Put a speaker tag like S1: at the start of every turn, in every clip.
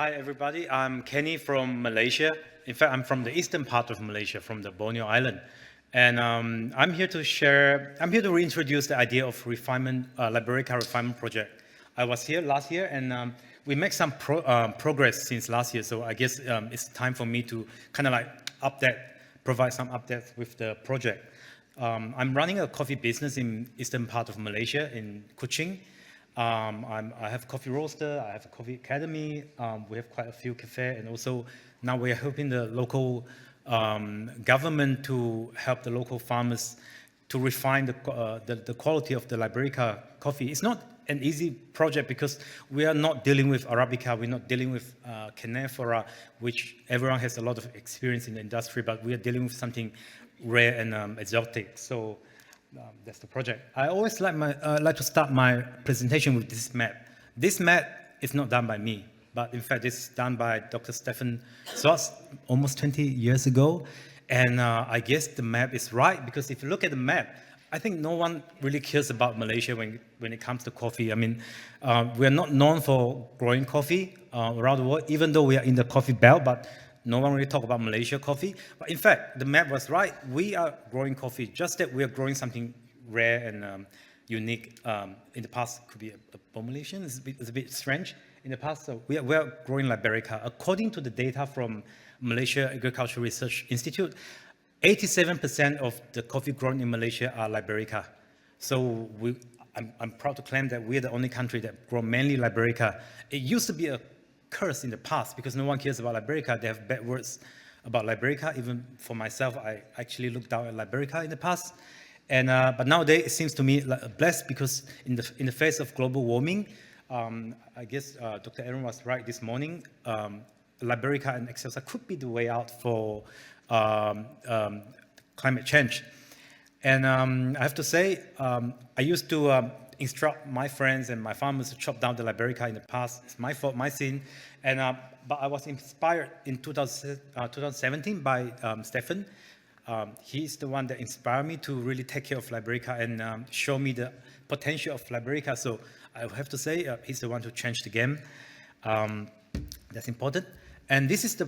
S1: Hi, everybody. I'm Kenny from Malaysia. In fact, I'm from the eastern part of Malaysia, from the Borneo Island. And I'm here to reintroduce the idea of Liberica Refinement Project. I was here last year, and we make some progress since last year. So I guess it's time for me to kind of like provide some updates with the project. I'm running a coffee business in eastern part of Malaysia, in Kuching. I have a coffee roaster, I have a coffee academy, we have quite a few cafes, and also now we are helping the local government to help the local farmers to refine the quality of the Liberica coffee. It's not an easy project because we are not dealing with Arabica, we're not dealing with Canephora, which everyone has a lot of experience in the industry, but we are dealing with something rare and exotic. So that's the project. I always like to start my presentation with this map. This map is not done by me, but in fact, it's done by Dr. Stefan Swartz almost 20 years ago. And I guess the map is right, because if you look at the map, I think no one really cares about Malaysia when it comes to coffee. I mean, we are not known for growing coffee around the world, even though we are in the coffee belt, but no one really talk about Malaysia coffee. But in fact, the map was right. We are growing coffee, just that we are growing something rare and unique. In the past, could be a formulation. It's a bit strange in the past. So we are growing Liberica. According to the data from Malaysia Agricultural Research Institute, 87% of the coffee grown in Malaysia are Liberica. So I'm proud to claim that we're the only country that grow mainly Liberica. It used to be a curse in the past because no one cares about Liberica. They have bad words about Liberica. Even for myself, I actually looked down at Liberica in the past. And but nowadays it seems to me blessed, because in the face of global warming, I guess Dr. Aaron was right this morning. Liberica and Excelsa could be the way out for climate change. And I have to say, I used to instruct my friends and my farmers to chop down the Liberica in the past. It's my fault, my sin. And but I was inspired in 2017 by Stefan. He's the one that inspired me to really take care of Liberica and show me the potential of Liberica. So I have to say, he's the one who changed the game. That's important. And this is the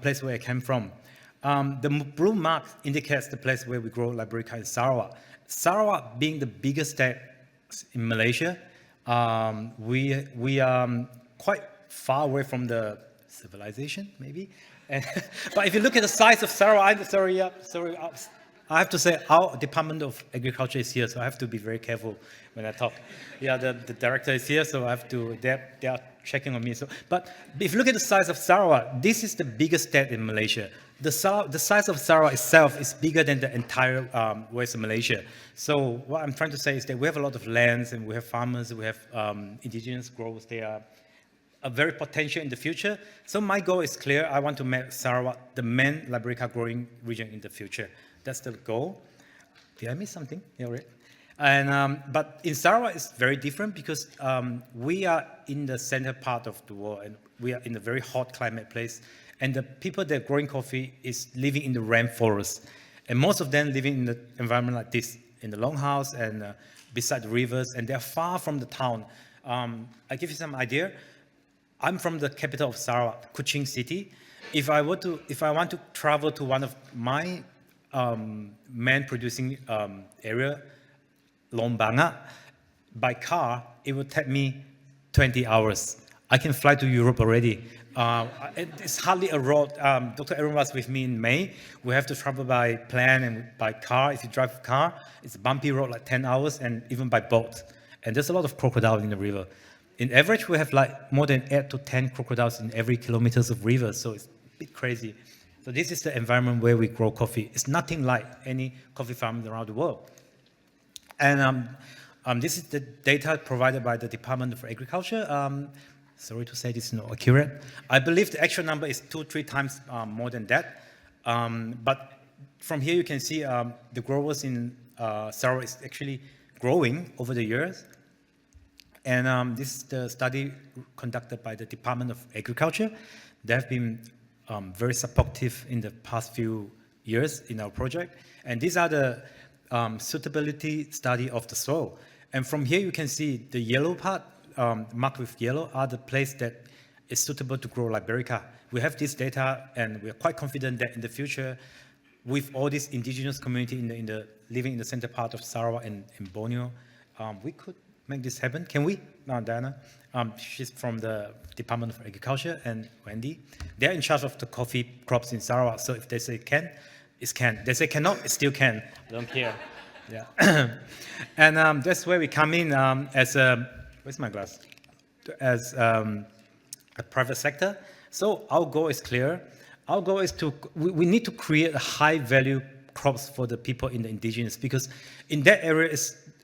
S1: place where I came from. The blue mark indicates the place where we grow Liberica in Sarawak. Sarawak being the biggest state in Malaysia, we are quite far away from the civilization, maybe. But if you look at the size of Sarawak, I have to say our Department of Agriculture is here, so I have to be very careful when I talk. Yeah, the director is here, so I have to. They are checking on me. So, but if you look at the size of Sarawak, this is the biggest state in Malaysia. The size of Sarawak itself is bigger than the entire Western Malaysia. So what I'm trying to say is that we have a lot of lands, and we have farmers, we have indigenous growers. They are a very potential in the future. So my goal is clear. I want to make Sarawak the main Liberica growing region in the future. That's the goal. Did I miss something? Yeah, right. And but in Sarawak, it's very different because we are in the center part of the world, and we are in a very hot climate place. And the people that are growing coffee is living in the rainforest. And most of them living in the environment like this, in the longhouse and beside the rivers, and they're far from the town. I give you some idea. I'm from the capital of Sarawak, Kuching City. If I want to travel to one of my main producing area, Lombanga, by car, it would take me 20 hours. I can fly to Europe already. It's hardly a road. Dr. Aaron was with me in May. We have to travel by plane and by car. If you drive a car, it's a bumpy road, like 10 hours, and even by boat. And there's a lot of crocodiles in the river. In average, we have like more than 8 to 10 crocodiles in every kilometers of river, so it's a bit crazy. So this is the environment where we grow coffee. It's nothing like any coffee farm around the world. And this is the data provided by the Department of Agriculture. Sorry to say this is not accurate. I believe the actual number is 2-3 times more than that. But from here you can see the growers in Sarawak is actually growing over the years. And this is the study conducted by the Department of Agriculture. They have been very supportive in the past few years in our project. And these are the suitability study of the soil. And from here you can see the yellow part, marked with yellow, are the place that is suitable to grow Liberica. We have this data, and we are quite confident that in the future, with all this indigenous community living in the center part of Sarawak and in Borneo, we could make this happen. Can we? No, Diana. She's from the Department of Agriculture, and Wendy. They're in charge of the coffee crops in Sarawak. So if they say can, it's can. They say cannot, it still can. I don't care. Yeah. And that's where we come in as a, where's my glass? As a private sector. So our goal is clear. Our goal is we need to create a high value crops for the people in the indigenous, because in that area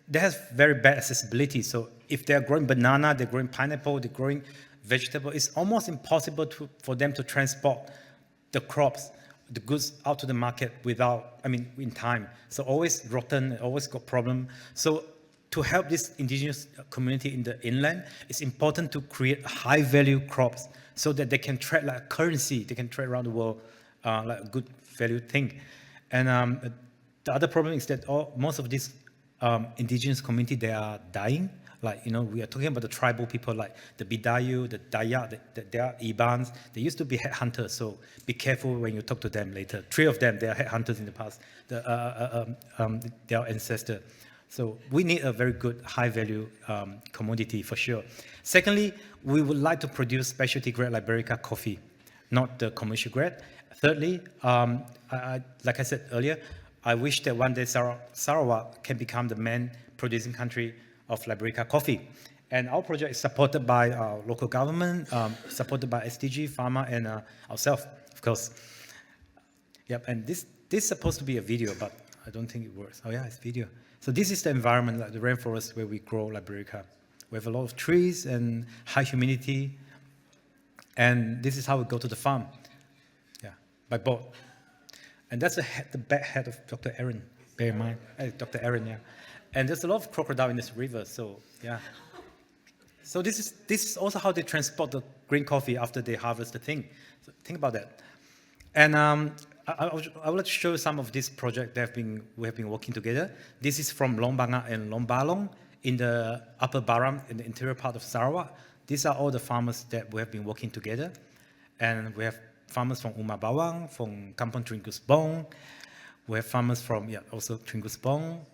S1: they have very bad accessibility. So if they're growing banana, they're growing pineapple, they're growing vegetable, it's almost impossible for them to transport the crops, the goods out to the market in time. So always rotten, always got problem. So to help this indigenous community in the inland, it's important to create high value crops so that they can trade like a currency, they can trade around the world like a good value thing. And the other problem is that most of these indigenous community, they are dying. Like, we are talking about the tribal people like the Bidayu, the Dayak, they are Ibans. They used to be headhunters, so be careful when you talk to them later. 3 of them, they are headhunters in the past, their ancestor. So we need a very good high-value commodity for sure. Secondly, we would like to produce specialty grade Liberica coffee, not the commercial grade. Thirdly, like I said earlier, I wish that one day Sarawak can become the main producing country of Liberica coffee. And our project is supported by our local government, supported by SDG, Pharma, and ourselves, of course. Yep, and this is supposed to be a video, but I don't think it works. Oh yeah, it's video. So this is the environment, like the rainforest where we grow Liberica. We have a lot of trees and high humidity. And this is how we go to the farm. Yeah, by boat. And that's the back head of Dr. Aaron, bear in mind. Dr. Aaron, yeah. And there's a lot of crocodile in this river, so yeah. So this is also how they transport the green coffee after they harvest the thing. So think about that. And I would like to show you some of this project that we have been working together. This is from Lombanga and Lombalong in the Upper Baram, in the interior part of Sarawak. These are all the farmers that we have been working together. And we have farmers from Uma Bawang, from Kampung Tringus Bong. We have farmers from, also Tringus Bong,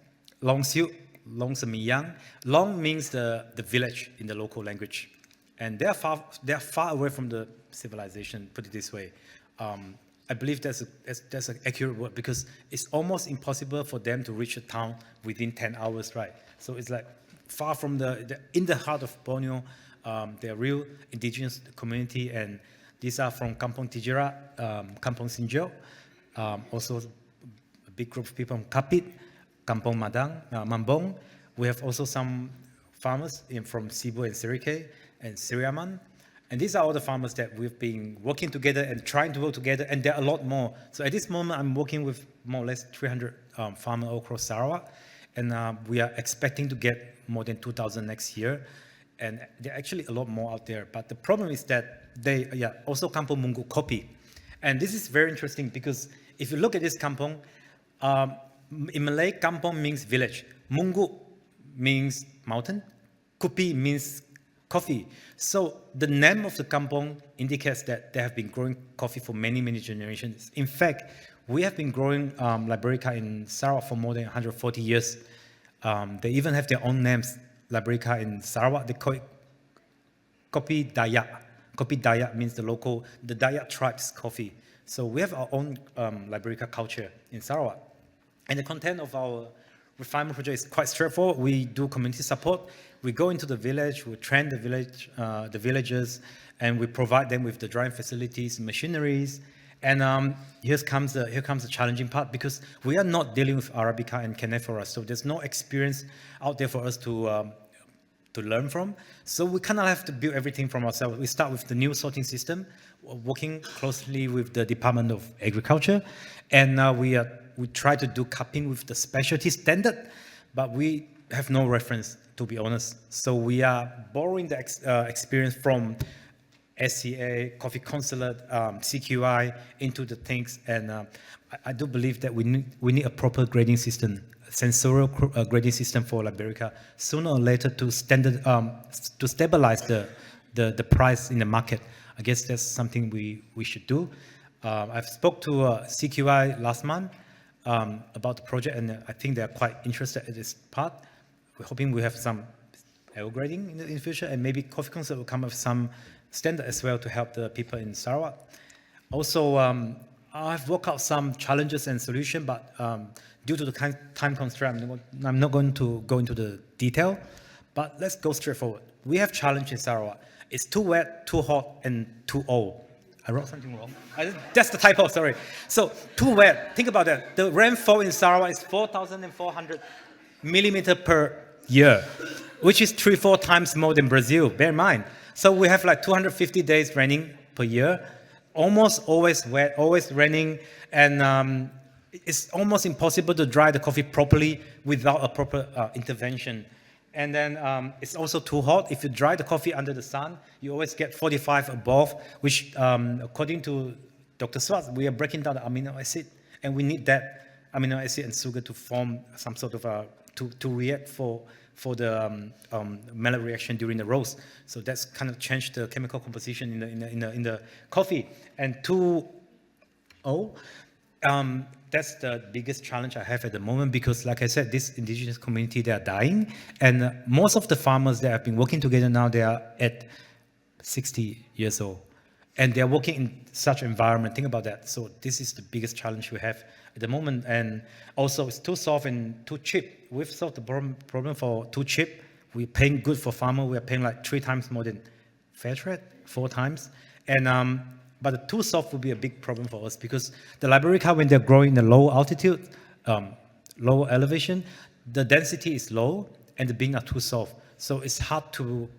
S1: Long Siu, Long Semiyang. Long means the village in the local language. And they are far away from the civilization, put it this way. I believe that's an accurate word, because it's almost impossible for them to reach a town within 10 hours, right? So it's like far from in the heart of Borneo, they're real indigenous community, and these are from Kampung Tijera, Kampung Sinjo, also a big group of people from Kapit, Kampung Madang, Mambong. We have also some farmers from Sibu and Serike and Siriaman. And these are all the farmers that we've been working together and trying to work together, and there are a lot more. So at this moment, I'm working with more or less 300 farmers all across Sarawak, and we are expecting to get more than 2,000 next year. And there are actually a lot more out there. But the problem is that they also Kampung Munggu Kopi. And this is very interesting, because if you look at this kampung, in Malay, kampung means village. Munggu means mountain. Kopi means coffee. So the name of the kampung indicates that they have been growing coffee for many, many generations. In fact, we have been growing Liberica in Sarawak for more than 140 years. They even have their own names. Liberica in Sarawak, they call it Kopi Dayak. Kopi Dayak means the Dayak tribe's coffee. So we have our own Liberica culture in Sarawak. And the content of our refinement project is quite straightforward. We do community support. We go into the village, we train the villagers, and we provide them with the drying facilities, machineries. And here comes the challenging part, because we are not dealing with Arabica and Canephora, so there's no experience out there for us to learn from. So we kind of have to build everything from ourselves. We start with the new sorting system, working closely with the Department of Agriculture, and we try to do cupping with the specialty standard, but we have no reference, to be honest. So we are borrowing the experience from SCA, Coffee Consulate, CQI into the things, and I do believe that we need a proper grading system, sensorial grading system for Liberica sooner or later to stabilize the price in the market. I guess that's something we should do. I've spoke to CQI last month about the project, and I think they're quite interested in this part. We're hoping we have some L grading in the future, and maybe Coffee Council will come up with some standard as well to help the people in Sarawak. Also, I've worked out some challenges and solutions, but due to the time constraint, I'm not going to go into the detail, but let's go straight forward. We have challenge in Sarawak. It's too wet, too hot, and too old. I wrote something wrong. That's the typo, sorry. So, too wet. Think about that. The rainfall in Sarawak is 4,400 millimeter per year, which is 3-4 times more than Brazil, bear in mind. So we have like 250 days raining per year, almost always wet, always raining, and it's almost impossible to dry the coffee properly without a proper intervention. And then it's also too hot. If you dry the coffee under the sun, you always get 45 above, which according to Dr. Swartz, we are breaking down the amino acid, and we need that amino acid and sugar to form some sort of to react for the Maillard reaction during the roast. So that's kind of changed the chemical composition in the coffee. And 2.0, that's the biggest challenge I have at the moment, because like I said, this indigenous community, they are dying, and most of the farmers that have been working together now, they are at 60 years old, and they are working in such environment. Think about that. So this is the biggest challenge we have at the moment, and also it's too soft and too cheap. We've solved the problem for too cheap. We're paying good for farmer. We are paying like 3 times more than fair trade, 4 times, and but the too soft will be a big problem for us, because the Liberica, when they're growing in a low altitude, low elevation, the density is low and the beans are too soft. So it's hard to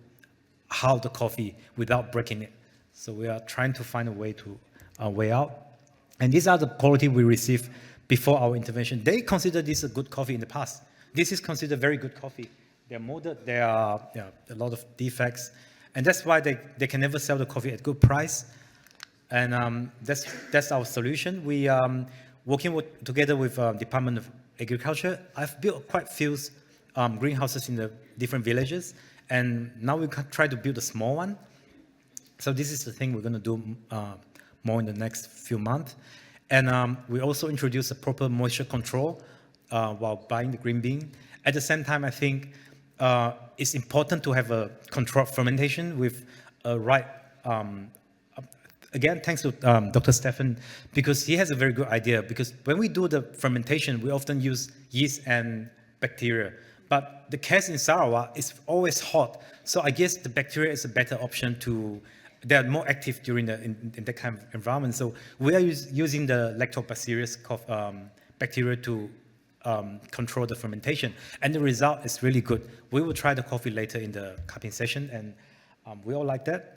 S1: hull the coffee without breaking it. So we are trying to find a way to way out. And these are the quality we receive before our intervention. They consider this a good coffee in the past. This is considered very good coffee. They're molded, there are a lot of defects, and that's why they can never sell the coffee at good price. And that's our solution. We working together with Department of Agriculture. I've built quite a few greenhouses in the different villages, and now we can try to build a small one. So this is the thing we're going to do more in the next few months. And we also introduce a proper moisture control while buying the green bean. At the same time, I think it's important to have a controlled fermentation with a right. Again, thanks to Dr. Stefan, because he has a very good idea. Because when we do the fermentation, we often use yeast and bacteria. But the case in Sarawak is always hot. So I guess the bacteria is a better option they're more active during in that kind of environment. So we are using the lactobacillus bacteria to control the fermentation. And the result is really good. We will try the coffee later in the cupping session, and we all like that.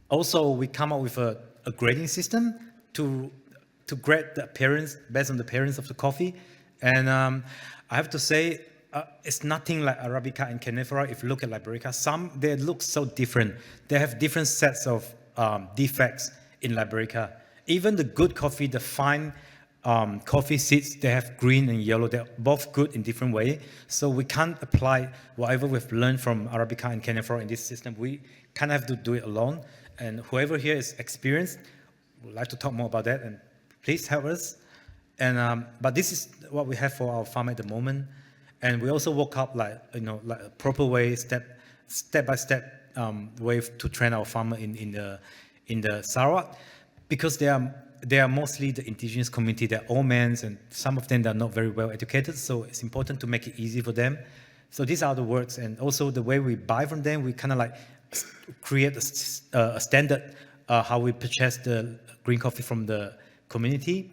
S1: Also, we come up with a grading system to grade the appearance based on the appearance of the coffee. And I have to say, it's nothing like Arabica and Café. If you look at Liberica, they look so different. They have different sets of defects in Liberica. Even the good coffee, the fine coffee seeds, they have green and yellow. They're both good in different ways. So we can't apply whatever we've learned from Arabica and Café in this system. We kind of have to do it alone. And whoever here is experienced would like to talk more about that, and please help us. And but this is what we have for our farm at the moment. And we also work up like a proper way, step by step way to train our farmer in the Sarawak, because they are mostly the indigenous community. They're old men, and some of them are not very well educated. So it's important to make it easy for them. So these are the works, and also the way we buy from them, we kind of like create a standard how we purchase the green coffee from the community.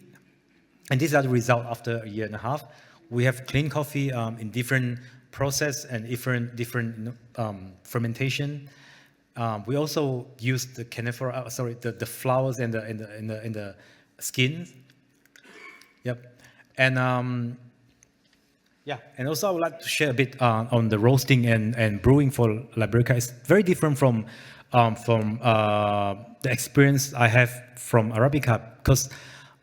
S1: And these are the results after a year and a half. We have clean coffee in different process and different fermentation. We also use the the flowers and the skins. Yep. And yeah, and also I would like to share a bit on the roasting and brewing for Liberica. It's very different from the experience I have from Arabica, because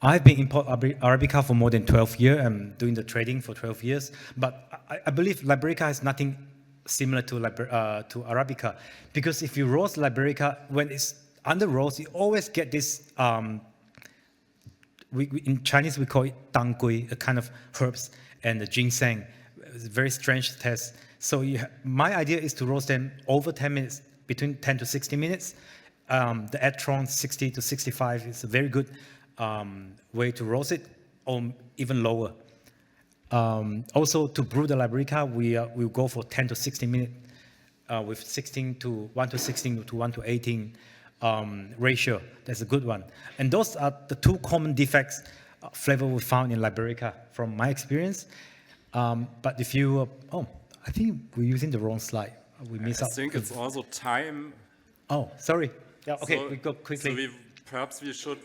S1: I've been importing Arabica for more than 12 years. I'm doing the trading for 12 years. But I believe Liberica has nothing similar to Arabica, because if you roast Liberica, when it's under roast, you always get this, in Chinese we call it tang gui, a kind of herbs, and the ginseng. It's a very strange taste. So my idea is to roast them over 10 minutes, between 10 to 60 minutes. The Atron 60 to 65 is a very good way to roast it, or even lower. Also, to brew the Liberica, we'll go for 10 to 60 minutes with 1 to 16 to 1 to 18 ratio. That's a good one. And those are the two common defects flavor we found in Liberica from my experience. But if you, I think we're using the wrong slide. We missed out.
S2: I think it's also time.
S1: Oh, sorry. Yeah, okay,
S2: So,
S1: we go quickly.
S2: So perhaps we should,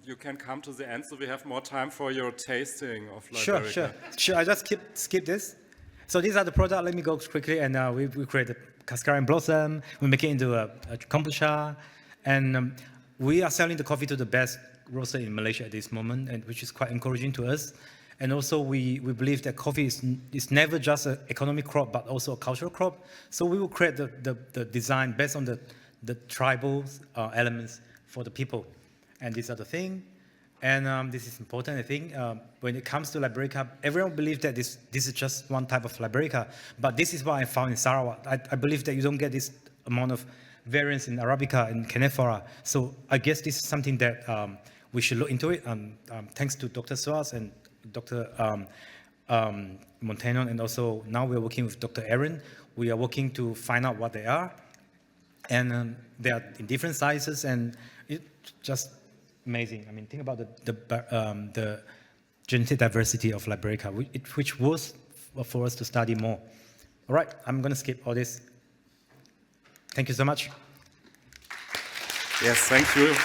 S2: you can come to the end so we have more time for your tasting of Liberica.
S1: Sure. I just skip this. So these are the products. Let me go quickly. And we create a cascara and blossom. We make it into a kombucha. And we are selling the coffee to the best roaster in Malaysia at this moment, and which is quite encouraging to us. And also we believe that coffee is never just an economic crop, but also a cultural crop. So we will create the design based on the tribal elements for the people. And these are the thing. And this is important, I think. When it comes to Liberica, everyone believes that this is just one type of Liberica. But this is what I found in Sarawak. I believe that you don't get this amount of variance in Arabica and Canephora. So I guess this is something that we should look into it. Thanks to Dr. Suarez and Dr. Montano, and also now we're working with Dr. Aaron. We are working to find out what they are. And they are in different sizes, and it's just amazing. I mean, think about the genetic diversity of Liberica, which was for us to study more. All right, I'm going to skip all this. Thank you so much.
S2: Yes, thank you.